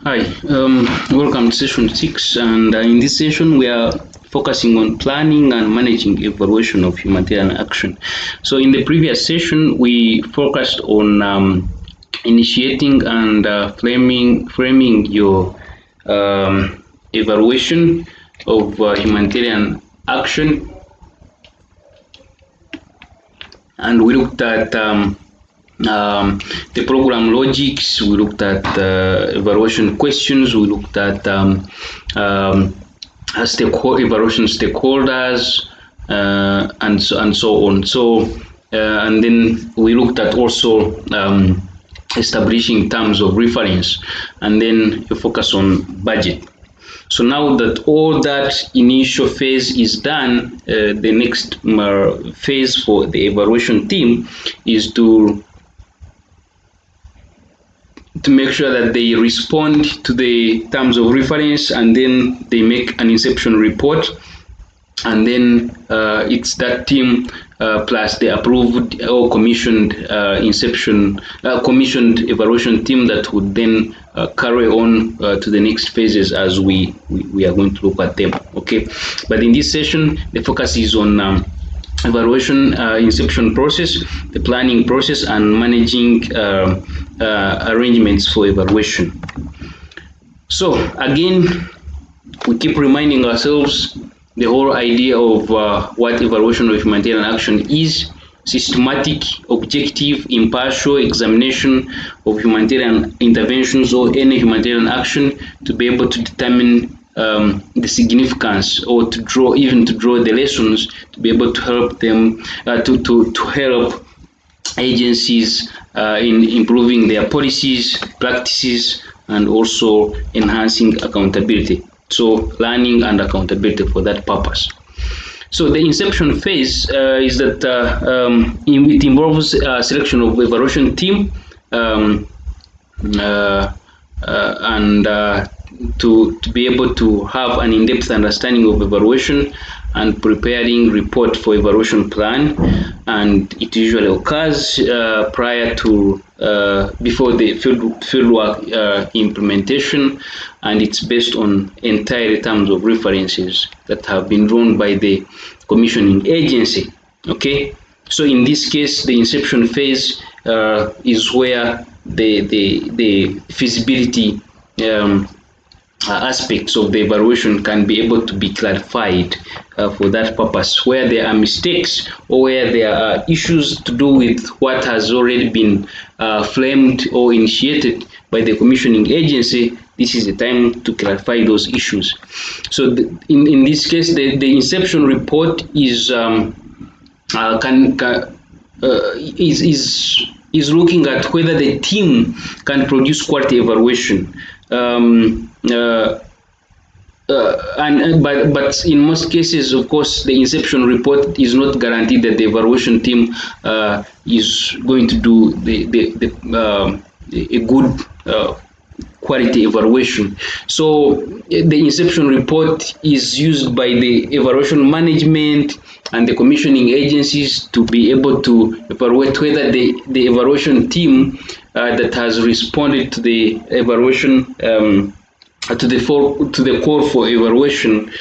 Hi, welcome to session 6. And in this session, we are focusing on planning and managing evaluation of humanitarian action. So, in the previous session, we focused on initiating and framing your evaluation of humanitarian action, and we looked at the program logics, we looked at evaluation questions, we looked at evaluation stakeholders, and so on. So, and then we looked at also establishing terms of reference, and then you focus on budget. So now that all that initial phase is done, the next phase for the evaluation team is to make sure that they respond to the terms of reference, and then they make an inception report, and then it's that team plus the approved or commissioned commissioned evaluation team that would then carry on to the next phases as we are going to look at them. Okay, but in this session the focus is on evaluation inception process, the planning process, and managing arrangements for evaluation. So again, we keep reminding ourselves the whole idea of what evaluation of humanitarian action is: systematic, objective, impartial examination of humanitarian interventions or any humanitarian action to be able to determine the significance, or to draw the lessons, to be able to help them to help agencies in improving their policies, practices, and also enhancing accountability. So learning and accountability for that purpose. So the inception phase is that it involves selection of evaluation team, and to be able to have an in-depth understanding of evaluation and preparing report for evaluation plan. And it usually occurs prior to before the fieldwork implementation, and it's based on entire terms of references that have been drawn by the commissioning agency. Okay, so in this case the inception phase is where the feasibility aspects of the evaluation can be able to be clarified for that purpose. Where there are mistakes or where there are issues to do with what has already been framed or initiated by the commissioning agency, this is the time to clarify those issues. So in this case, the inception report is is looking at whether the team can produce quality evaluation. But in most cases, of course, the inception report is not guaranteed that the evaluation team is going to do a good quality evaluation. So the inception report is used by the evaluation management and the commissioning agencies to be able to evaluate whether the evaluation team that has responded to the evaluation to the call for evaluation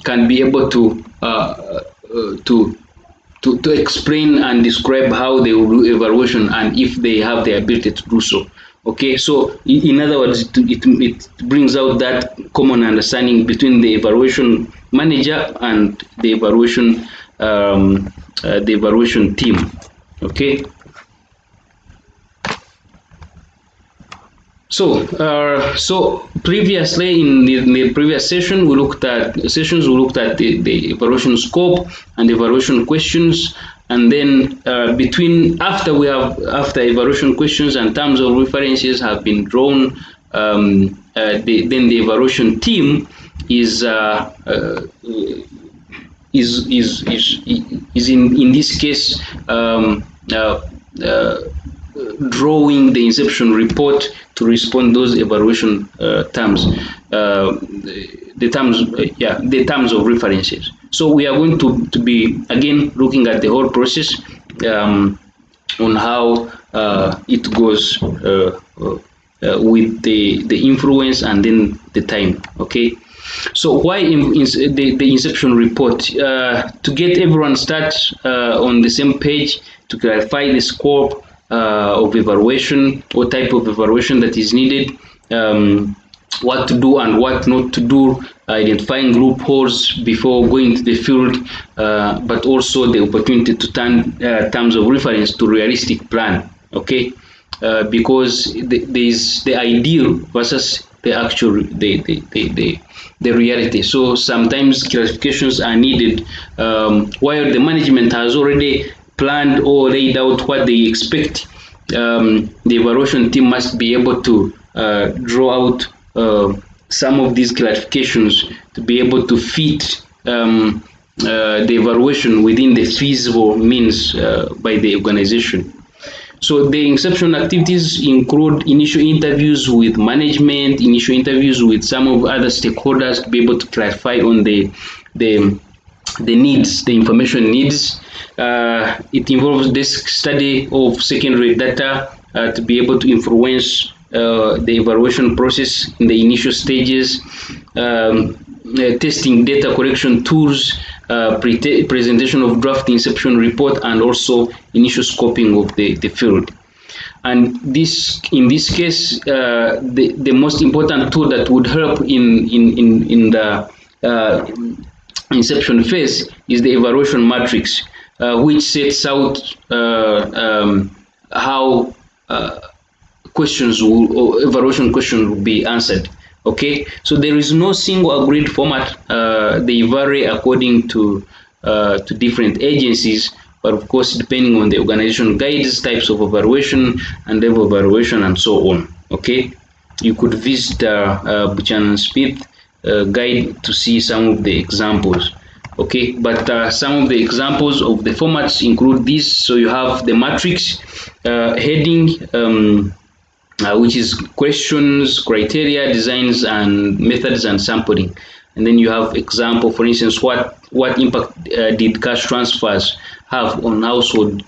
can be able to explain and describe how they will do evaluation, and if they have the ability to do so. Okay, so in other words, it brings out that common understanding between the evaluation manager and the evaluation team. Okay. So previously in the previous session, we looked at the evaluation scope and evaluation questions, and then after evaluation questions and terms of references have been drawn, then the evaluation team is in this case drawing the inception report to respond those evaluation terms, the terms of references. So we are going to be again looking at the whole process on how it goes with the influence and then the time. Okay. So why the inception report? To get everyone start on the same page, to clarify the scope of evaluation, what type of evaluation that is needed, what to do and what not to do, identifying loopholes before going to the field, but also the opportunity to turn terms of reference to realistic plan. Okay, because there is the ideal versus the actual the reality. So sometimes clarifications are needed, while the management has already planned or laid out what they expect. The evaluation team must be able to draw out some of these clarifications to be able to fit the evaluation within the feasible means by the organization. So the inception activities include initial interviews with management, initial interviews with some of other stakeholders to be able to clarify on the needs, the information needs. It involves desk study of secondary data to be able to influence the evaluation process in the initial stages, testing data collection tools, presentation of draft inception report, and also initial scoping of the field. And in this case, the most important tool that would help in the inception phase is the evaluation matrix, which sets out how questions or evaluation questions will be answered. Okay, so there is no single agreed format. They vary according to different agencies, but of course, depending on the organization guides, types of evaluation, and level of evaluation, and so on. Okay, you could visit Buchanan Smith guide to see some of the examples. Okay, but some of the examples of the formats include these. So you have the matrix heading, which is questions, criteria, designs, and methods and sampling. And then you have example, for instance, what impact did cash transfers have on household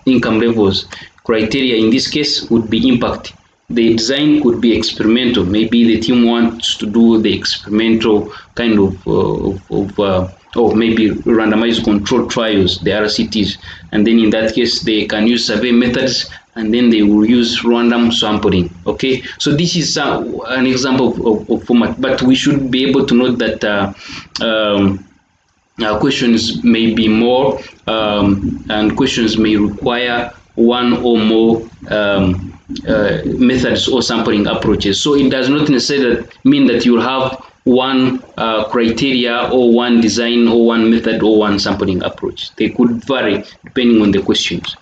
income levels? Criteria in this case would be impact. The design could be experimental. Maybe the team wants to do the experimental kind of or maybe randomized control trials, the RCTs. And then in that case, they can use survey methods, and then they will use random sampling. Okay, so this is an example of format, but we should be able to note that questions may be more, and questions may require one or more methods or sampling approaches. So it does not necessarily mean that you will have one criteria or one design or one method or one sampling approach. They could vary depending on the questions.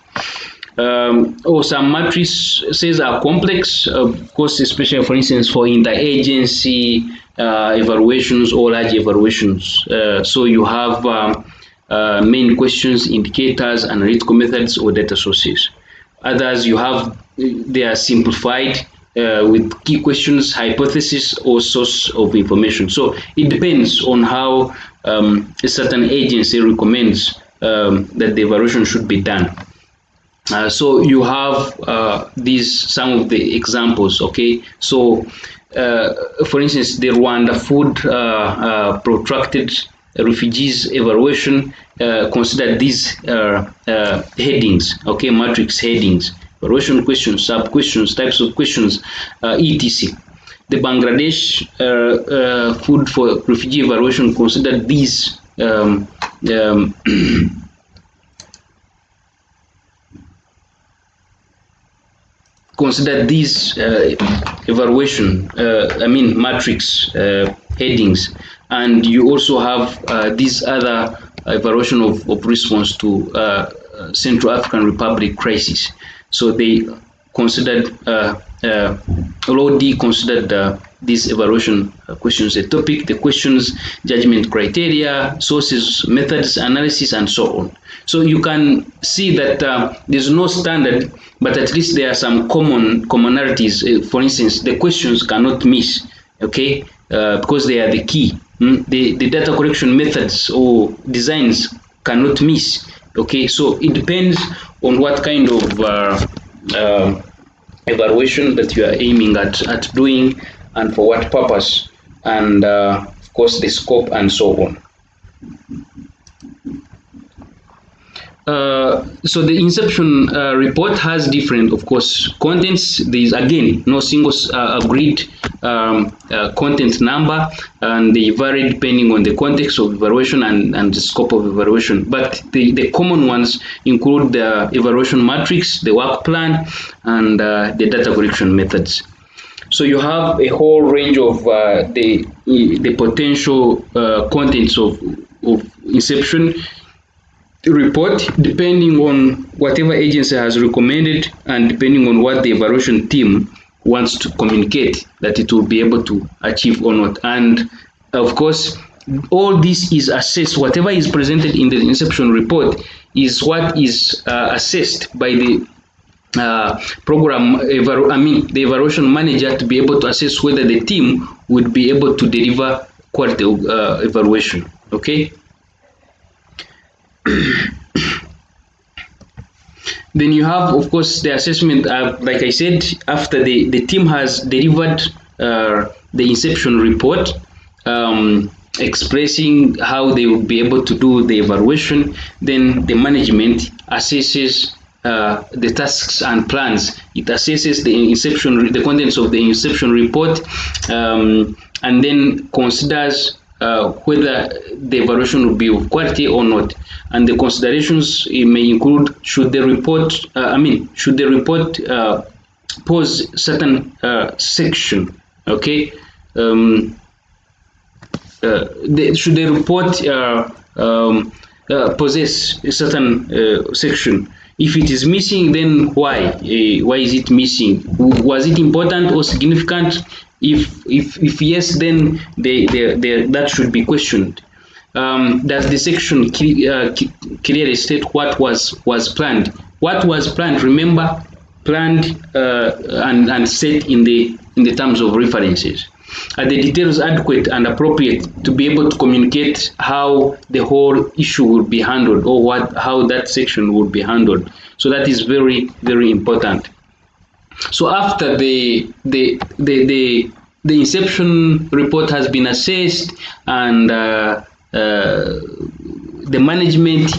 Or some matrices are complex, of course, especially for instance for interagency evaluations or large evaluations. So you have main questions, indicators, analytical methods, or data sources. Others you have, they are simplified with key questions, hypothesis, or source of information. So it depends on how a certain agency recommends that the evaluation should be done. So you have some of the examples. Okay, so for instance, the Rwanda food protracted refugees evaluation consider these headings. Okay, matrix headings: evaluation questions, sub questions, types of questions, etc. The Bangladesh food for refugee evaluation considered these evaluation, matrix headings, and you also have these other evaluation of response to Central African Republic crisis. So they considered, LOD considered these evaluation questions, the topic, the questions, judgment criteria, sources, methods, analysis, and so on. So you can see that there's no standard, but at least there are some commonalities. For instance, the questions cannot miss, okay, because they are the key. The data collection methods or designs cannot miss. Okay, so it depends on what kind of evaluation that you are aiming at doing, and for what purpose, and of course the scope and so on. So the inception report has different, of course, contents. There is again no single agreed content number, and they vary depending on the context of evaluation and the scope of evaluation. But the common ones include the evaluation matrix, the work plan, and the data collection methods. So you have a whole range of the potential contents of inception report, depending on whatever agency has recommended and depending on what the evaluation team wants to communicate that it will be able to achieve or not. And of course, all this is assessed. Whatever is presented in the inception report is what is assessed by the the evaluation manager, to be able to assess whether the team would be able to deliver quality evaluation. Okay. Then you have, of course, the assessment. Like I said, after the team has delivered the inception report, expressing how they will be able to do the evaluation, then the management assesses the tasks and plans. It assesses the contents of the inception report, and then considers whether the evaluation will be of quality or not. And the considerations may include: should the report pose certain section, okay? Should the report possess a certain section? If it is missing, then why? Why is it missing? Was it important or significant? If yes, then that should be questioned. Does the section clearly state what was planned? What was planned? Remember, planned and set in the terms of references. Are the details adequate and appropriate to be able to communicate how the whole issue will be handled, or how that section will be handled? So that is very, very important. So after the inception report has been assessed, and the management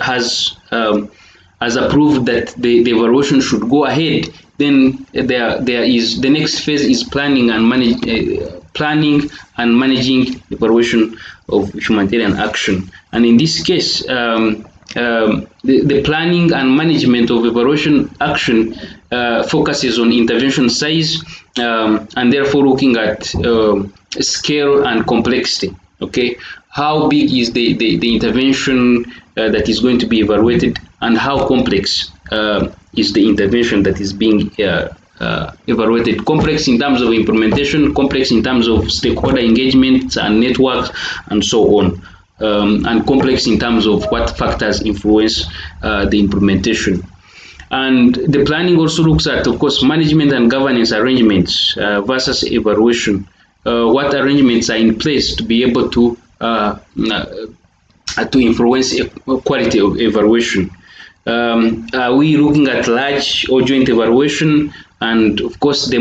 has approved that the evaluation should go ahead, then there is the next phase is planning and managing evaluation of humanitarian action. And in this case, the planning and management of evaluation action focuses on intervention size, and therefore looking at scale and complexity. Okay, how big is the intervention that is going to be evaluated, and how complex is the intervention that is being evaluated? Complex in terms of implementation, complex in terms of stakeholder engagement and networks, and so on, and complex in terms of what factors influence the implementation. And the planning also looks at, of course, management and governance arrangements versus evaluation. What arrangements are in place to be able to influence quality of evaluation? Are we looking at large or joint evaluation? And of course, the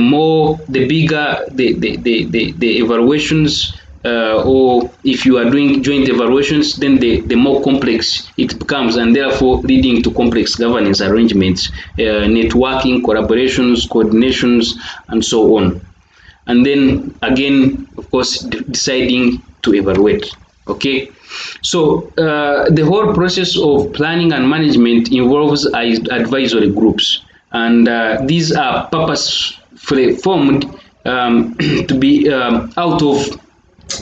bigger the evaluations, or if you are doing joint evaluations, then the more complex it becomes, and therefore leading to complex governance arrangements, networking, collaborations, coordinations, and so on. And then again, of course, deciding to evaluate. Okay, so the whole process of planning and management involves advisory groups, and these are purposefully formed to be out of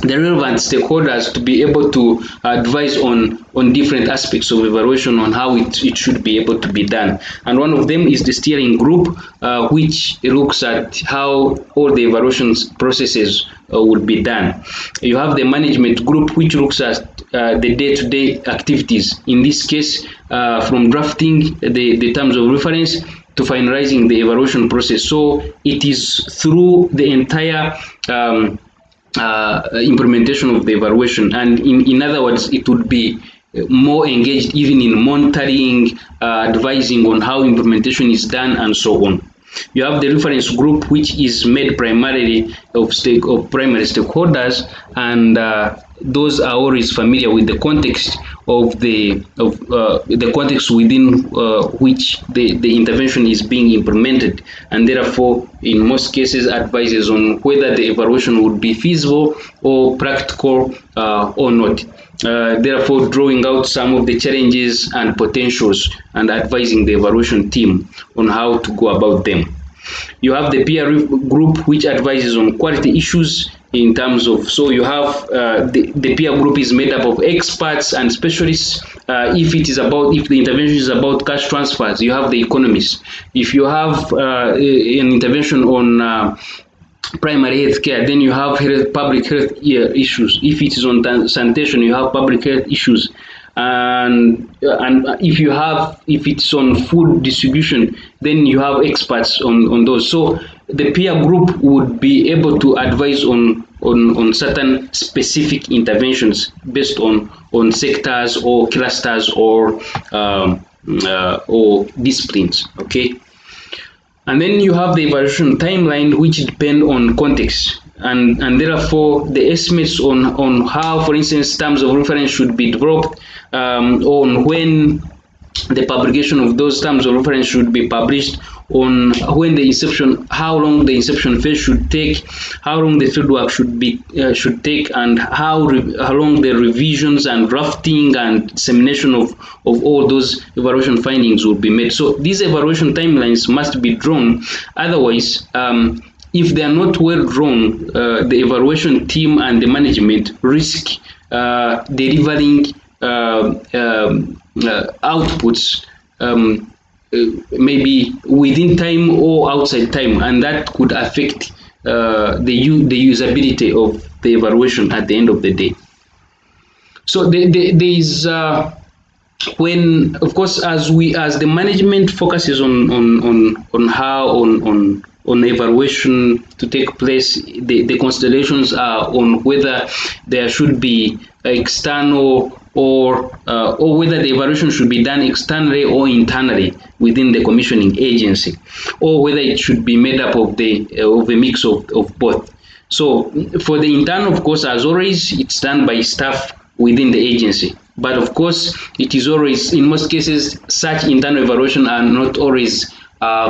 the relevant stakeholders to be able to advise on different aspects of evaluation, on how it should be able to be done. And one of them is the steering group, which looks at how all the evaluation processes would be done. You have the management group, which looks at the day-to-day activities. In this case, from drafting the terms of reference to finalizing the evaluation process. So it is through the entire implementation of the evaluation, and in other words, it would be more engaged even in monitoring, advising on how implementation is done, and so on. You have the reference group, which is made primarily of primary stakeholders, and those are always familiar with the context of the context within which the intervention is being implemented, and therefore in most cases advises on whether the evaluation would be feasible or practical or not. Therefore drawing out some of the challenges and potentials and advising the evaluation team on how to go about them. You have the peer group, which advises on quality issues in terms of, so you have the peer group is made up of experts and specialists. If the intervention is about cash transfers, you have the economists. If you have an intervention on primary health care, then you have public health issues. If it is on sanitation, you have public health issues. And if it's on food distribution, then you have experts on those. So the peer group would be able to advise on certain specific interventions based on sectors or clusters or disciplines. Okay. And then you have the evaluation timeline, which depend on context, and therefore the estimates on how, for instance, terms of reference should be developed, on when the publication of those terms of reference should be published, on when the inception, how long the inception phase should take, how long the fieldwork should take, and how long the revisions and drafting and dissemination of all those evaluation findings will be made. So these evaluation timelines must be drawn. Otherwise, if they are not well drawn, the evaluation team and the management risk delivering outputs maybe within time or outside time, and that could affect the usability of the evaluation at the end of the day. So there is when, of course, as the management focuses on how on evaluation to take place, the considerations are on whether there should be external or whether the evaluation should be done externally or internally within the commissioning agency, or whether it should be made up of a mix of both. So for the internal, of course, as always, it's done by staff within the agency. But of course, it is always, in most cases, such internal evaluation are not always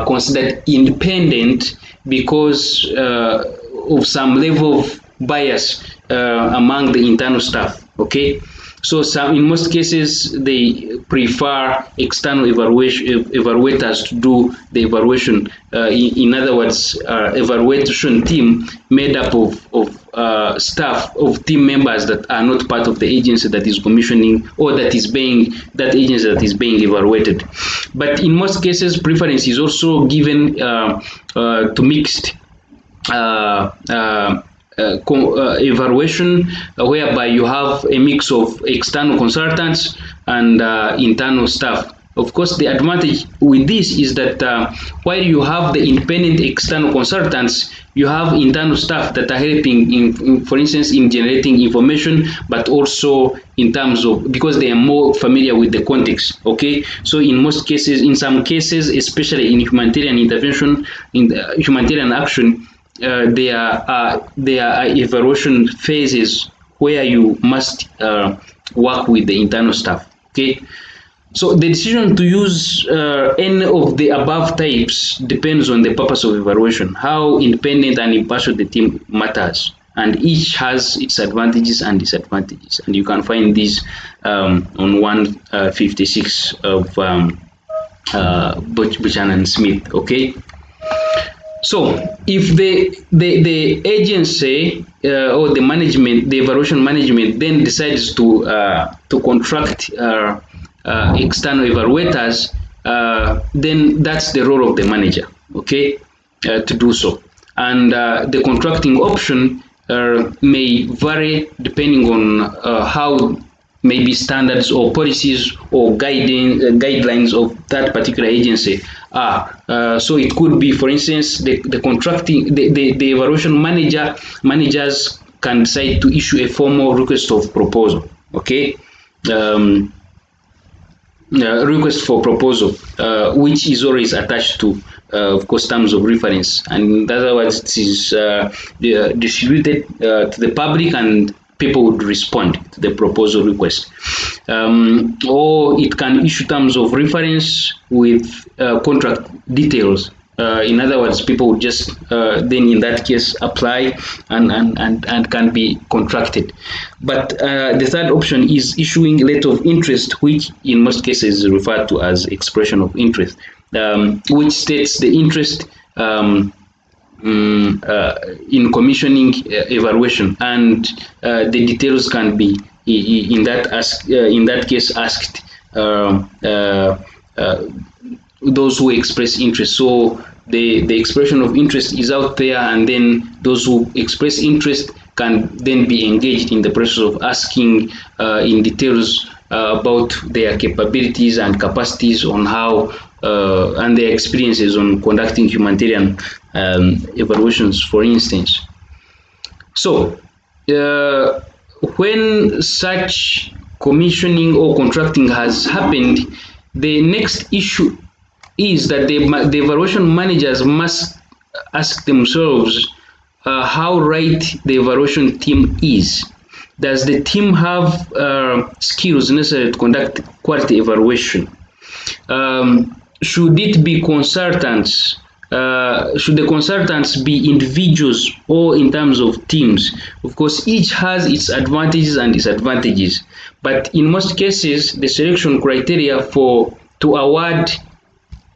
considered independent because of some level of bias among the internal staff. Okay. So in most cases, they prefer external evaluators to do the evaluation. In other words, evaluation team made up of staff, of team members that are not part of the agency that is commissioning, or that agency that is being evaluated. But in most cases, preference is also given to mixed evaluation, whereby you have a mix of external consultants and internal staff. Of course, the advantage with this is that while you have the independent external consultants, you have internal staff that are helping, for instance, in generating information, but also in terms of, because they are more familiar with the context. Okay, so in some cases, especially in humanitarian intervention, in humanitarian action, there are evaluation phases where you must work with the internal staff. Okay, so the decision to use any of the above types depends on the purpose of evaluation, how independent and impartial the team matters, and each has its advantages and disadvantages, and you can find these on 156 of Buchanan and Smith. Okay. So if the agency or the management, the evaluation management, then decides to contract external evaluators, then that's the role of the manager, okay, to do so. And the contracting option may vary depending on how maybe standards or policies or guidelines of that particular agency are. So it could be, for instance, the evaluation managers can decide to issue a formal request of proposal. Okay. request for proposal, which is always attached to, of course, terms of reference, and in other words, it is distributed to the public, and people would respond to the proposal request. Or it can issue terms of reference with contract details. In other words, people would just then in that case apply and can be contracted. But the third option is issuing letter of interest, which in most cases is referred to as expression of interest, which states the interest in commissioning evaluation, and the details can be in that case asked those who express interest. So the expression of interest is out there, and then those who express interest can then be engaged in the process of asking in details about their capabilities and capacities on how and their experiences on conducting humanitarian evaluations, for instance. So when such commissioning or contracting has happened, the next issue is that the evaluation managers must ask themselves how right the evaluation team is. Does the team have skills necessary to conduct quality evaluation? Should it be consultants? Should the consultants be individuals or in terms of teams? Of course, each has its advantages and disadvantages, but in most cases, the selection criteria to award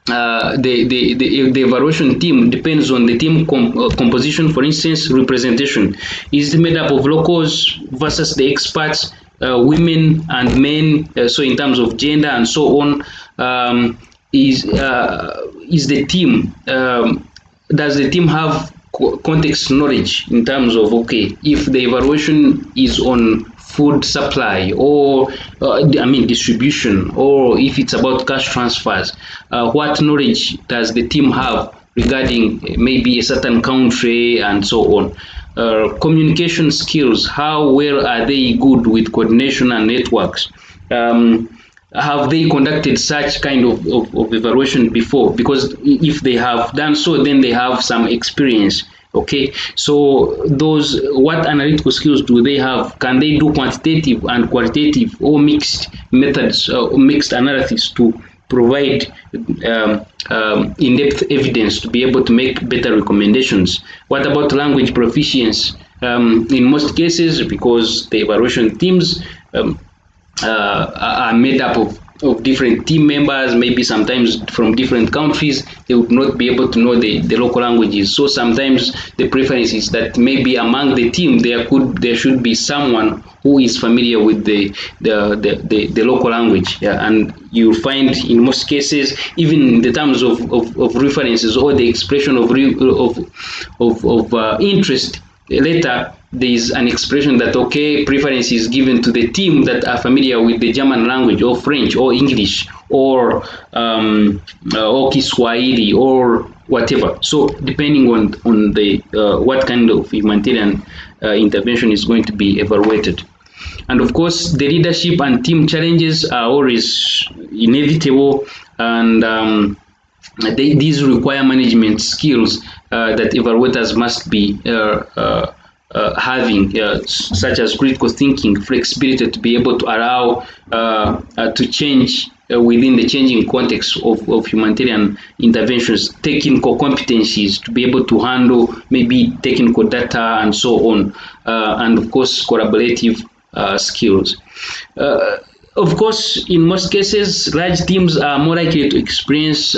the evaluation team depends on the team composition. For instance, representation. Is it made up of locals versus the experts, women and men, so in terms of gender and so on? Is the team, does the team have context knowledge in terms of, okay, if the evaluation is on food supply or distribution, or if it's about cash transfers, what knowledge does the team have regarding maybe a certain country and so on? Communication skills, how well are they good with coordination and networks? Have they conducted such kind of evaluation before? Because if they have done so, then they have some experience. Okay, so those, what analytical skills do they have? Can they do quantitative and qualitative or mixed methods, mixed analysis to provide in-depth evidence to be able to make better recommendations? What about language proficiency? In most cases, because the evaluation teams are made up of different team members, maybe sometimes from different countries, they would not be able to know the local languages. So sometimes the preference is that maybe among the team there should be someone who is familiar with the local language. Yeah, and you find in most cases, even in the terms of references or the expression of interest later, there is an expression that, okay, preference is given to the team that are familiar with the German language or French or English or Kiswahili or whatever. So depending on the what kind of humanitarian intervention is going to be evaluated. And of course, the leadership and team challenges are always inevitable, and these require management skills that evaluators must be having, such as critical thinking, flexibility to be able to allow to change within the changing context of humanitarian interventions, technical competencies to be able to handle maybe technical data and so on, and of course collaborative skills. Of course, in most cases, large teams are more likely to experience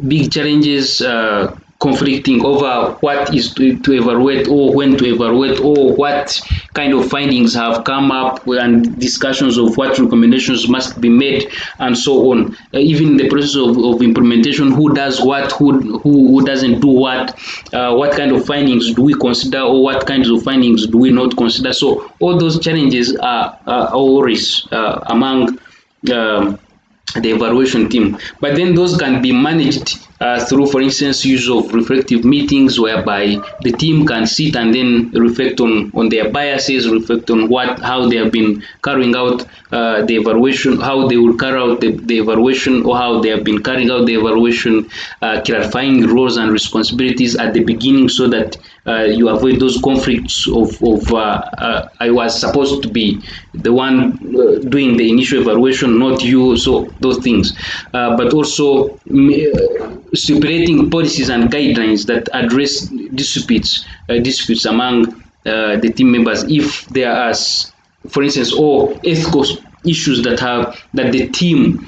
big challenges, conflicting over what is to evaluate or when to evaluate or what kind of findings have come up, and discussions of what recommendations must be made and so on. Even the process of implementation, who does what, who doesn't do what kind of findings do we consider or what kinds of findings do we not consider. So all those challenges are always among the evaluation team, but then those can be managed through, for instance, use of reflective meetings whereby the team can sit and then reflect on their biases, reflect on how they have been carrying out the evaluation, how they will carry out the evaluation, or how they have been carrying out the evaluation, clarifying roles and responsibilities at the beginning so that you avoid those conflicts of I was supposed to be the one doing the initial evaluation, not you, so those things. But also stipulating policies and guidelines that address disputes among the team members if there are, for instance, or ethical issues that the team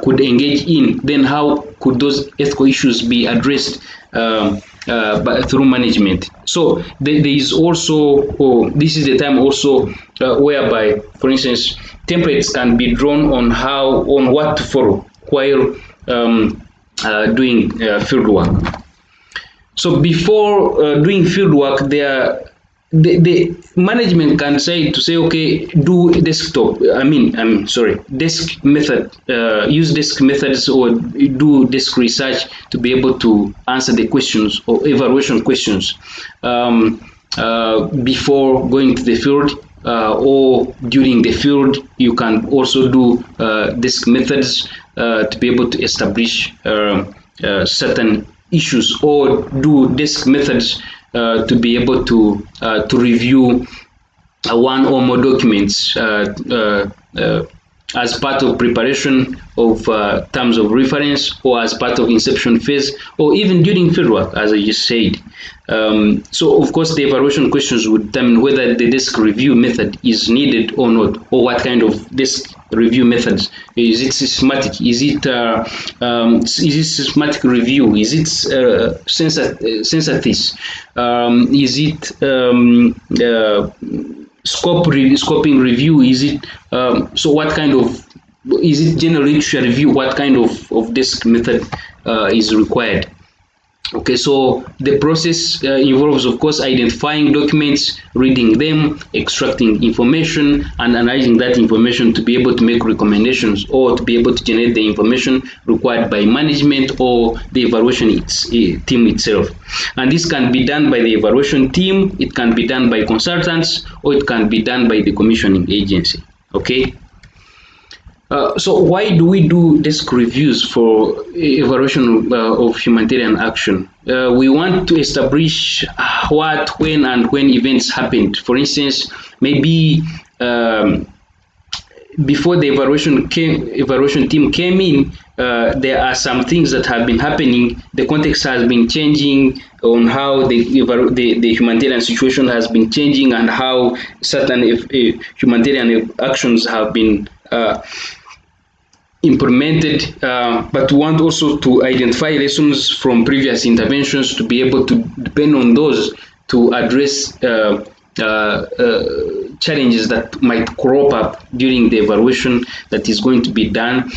could engage in. Then how could those ethical issues be addressed through management? So there is also, this is the time also whereby, for instance, templates can be drawn on what to follow while doing field work. So before doing field work, the management can say okay, do desktop. Desk method. Use desk methods or do desk research to be able to answer the questions or evaluation questions before going to the field. Or during the field, you can also do desk methods to be able to establish certain issues, or do desk methods to be able to review one or more documents as part of preparation of terms of reference, or as part of inception phase, or even during fieldwork, as I just said. So, of course, the evaluation questions would determine whether the desk review method is needed or not, or what kind of desk review methods. Is it systematic? Is it systematic review? Is it synthesis? Is it scoping review? Is it so what kind of, is it general literature review? What kind of desk method is required? Okay, so the process involves, of course, identifying documents, reading them, extracting information, and analyzing that information to be able to make recommendations, or to be able to generate the information required by management or the evaluation team itself. And this can be done by the evaluation team, it can be done by consultants, or it can be done by the commissioning agency. Okay. So why do we do desk reviews for evaluation of humanitarian action? We want to establish what, when, and when events happened. For instance, maybe before the evaluation team came in, there are some things that have been happening. The context has been changing on how the humanitarian situation has been changing, and how certain humanitarian actions have been implemented, but we want also to identify lessons from previous interventions to be able to depend on those to address challenges that might crop up during the evaluation that is going to be done.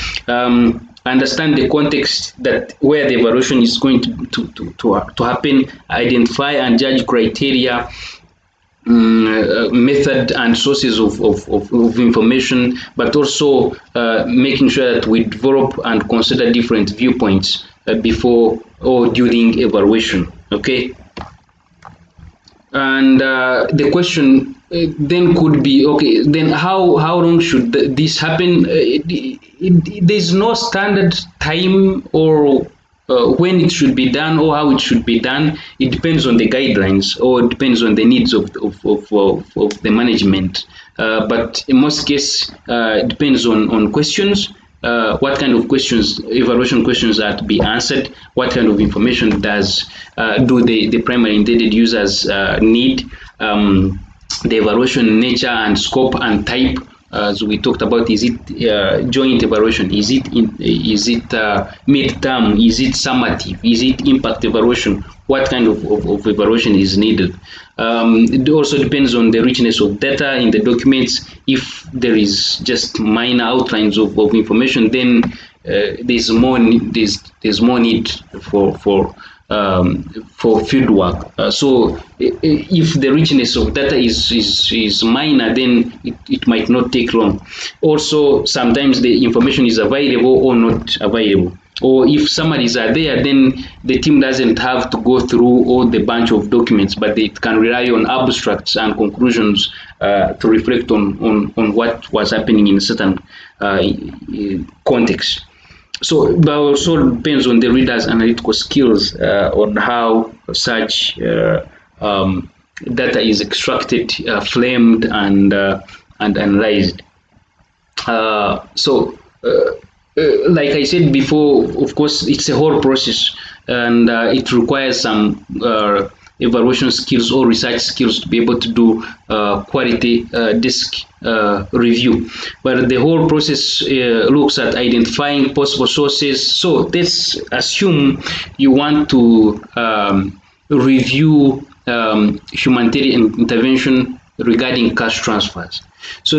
Understand the context that where the evaluation is going to happen, identify and judge criteria, method and sources of information, but also making sure that we develop and consider different viewpoints before or during evaluation. Okay. And the question then could be, okay, then how long should this happen? There's no standard time or when it should be done or how it should be done. It depends on the guidelines, or it depends on the needs of the management. But in most cases, it depends on questions. What kind of questions, evaluation questions, are to be answered? What kind of information do the primary intended users need? The evaluation nature and scope and type, as we talked about. Is it joint evaluation? Is it mid-term? Is it summative? Is it impact evaluation? What kind of evaluation is needed? It also depends on the richness of data in the documents. If there is just minor outlines of information, then there's more need for field work. So if the richness of data is minor, then it might not take long. Also, sometimes the information is available or not available. or if summaries are there, then the team doesn't have to go through all the bunch of documents, but they can rely on abstracts and conclusions to reflect on what was happening in a certain context. So, but also depends on the reader's analytical skills on how such data is extracted, framed, and analyzed. So, like I said before, of course, it's a whole process, and it requires some evaluation skills or research skills to be able to do quality disk review. But the whole process looks at identifying possible sources. So let's assume you want to review humanitarian intervention regarding cash transfers. So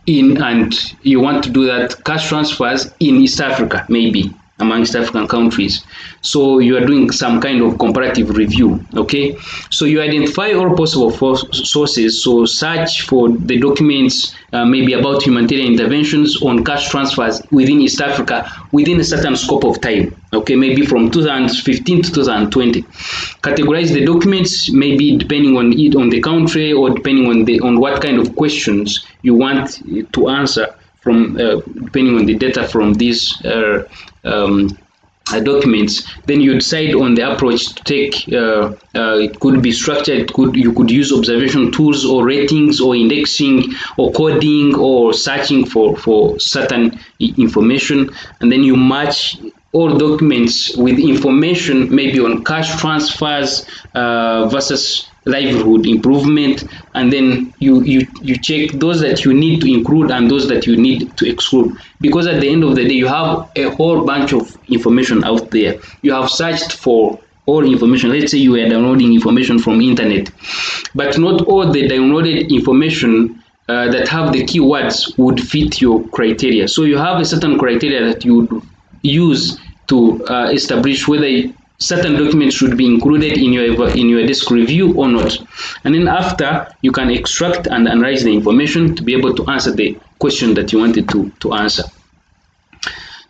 and you want to do that cash transfers in East Africa, maybe among East African countries. So you are doing some kind of comparative review. Okay, so you identify all possible sources. So search for the documents maybe about humanitarian interventions on cash transfers within East Africa within a certain scope of time. Okay, maybe from 2015 to 2020. Categorize the documents, maybe depending on it, on the country, or depending on what kind of questions you want to answer from depending on the data from these documents. Then you decide on the approach to take. It could be structured. You could use observation tools or ratings or indexing or coding or searching for certain information, and then you match all documents with information maybe on cash transfers versus livelihood improvement, and then you check those that you need to include and those that you need to exclude, because at the end of the day you have a whole bunch of information out there. You have searched for all information. Let's say you are downloading information from internet, but not all the downloaded information that have the keywords would fit your criteria. So you have a certain criteria that you would use to establish whether certain documents should be included in your disk review or not. And then after, you can extract and analyze the information to be able to answer the question that you wanted to answer.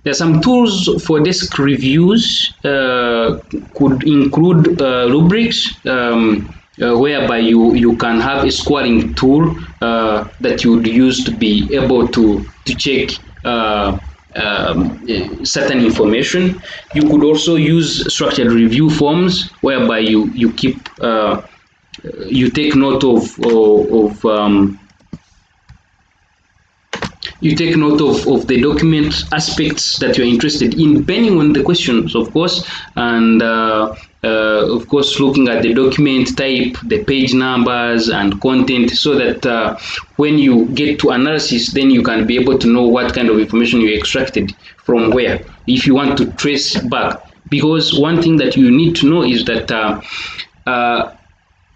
There are some tools for disk reviews, could include rubrics, whereby you can have a scoring tool that you would use to be able to check certain information. You could also use structured review forms, whereby you keep you take note of the document aspects that you're interested in, depending on the questions, of course, and of course looking at the document type, the page numbers and content, so that when you get to analysis, then you can be able to know what kind of information you extracted from where, if you want to trace back. Because one thing that you need to know is that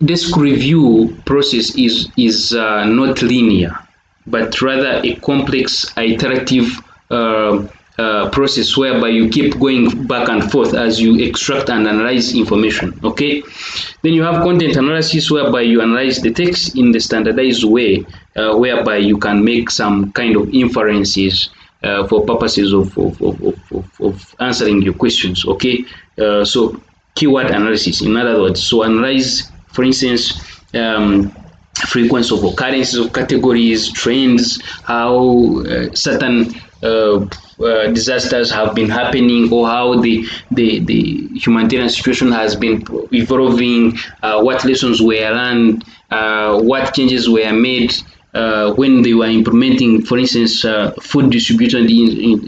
disk review process is not linear, but rather a complex iterative process, whereby you keep going back and forth as you extract and analyze information. Okay, then you have content analysis, whereby you analyze the text in the standardized way, whereby you can make some kind of inferences for purposes of answering your questions. Okay, so keyword analysis, in other words, so analyze, for instance, frequency of occurrences of categories, trends, how certain disasters have been happening, or how the humanitarian situation has been evolving, what lessons were learned, what changes were made when they were implementing, for instance, food distribution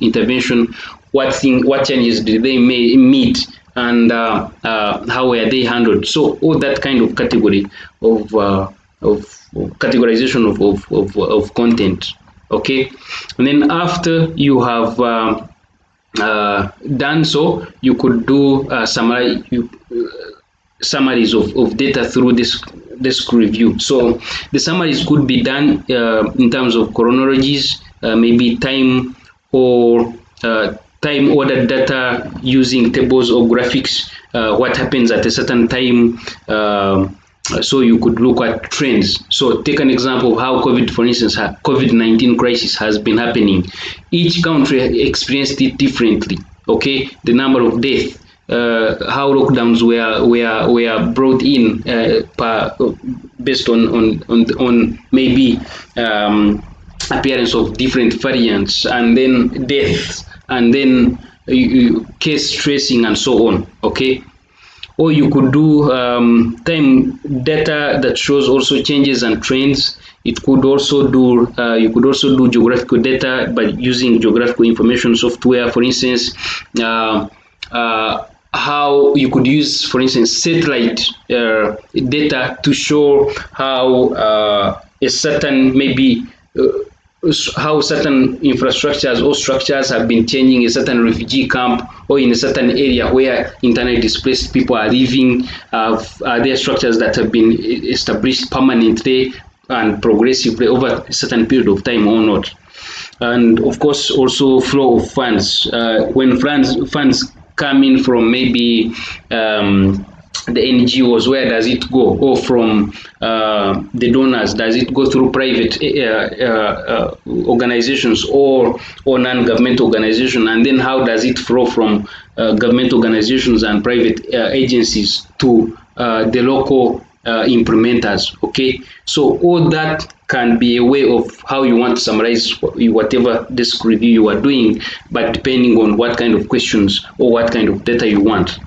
intervention. What changes did they meet, and how were they handled? So all that kind of category of categorization of content. Okay, and then after you have done so, you could do summaries of data through this review. So the summaries could be done in terms of chronologies, maybe time or time ordered data using tables or graphics, what happens at a certain time. So you could look at trends. So take an example of how for instance, COVID-19 crisis has been happening. Each country experienced it differently. okay, the number of deaths, how lockdowns were brought in based on maybe appearance of different variants, and then deaths, and then case tracing and so on. Okay, or you could do time data that shows also changes and trends. It could also do you could also do geographical data by using geographical information software. For instance, how you could use, for instance, satellite data to show how a certain maybe how certain infrastructures or structures have been changing a certain refugee camp, or in a certain area where internally displaced people are living. Are there structures that have been established permanently and progressively over a certain period of time or not? And of course, also flow of funds. When funds come in from maybe the NGOs, where does it go? Or from the donors, does it go through private organizations or non-government organizations? And then how does it flow from government organizations and private agencies to the local implementers? Okay, so all that can be a way of how you want to summarize whatever desk review you are doing, but depending on what kind of questions or what kind of data you want.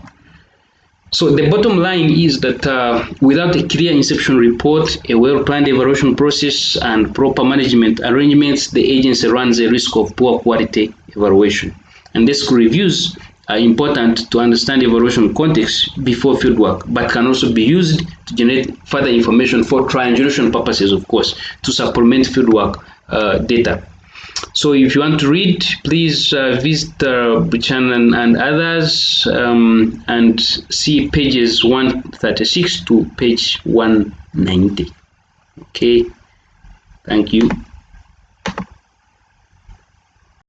So the bottom line is that without a clear inception report, a well-planned evaluation process, and proper management arrangements, the agency runs a risk of poor quality evaluation. And desk reviews are important to understand evaluation context before fieldwork, but can also be used to generate further information for triangulation purposes, of course, to supplement fieldwork data. So if you want to read, please visit Buchanan and others and see pages 136 to page 190. Okay, thank you.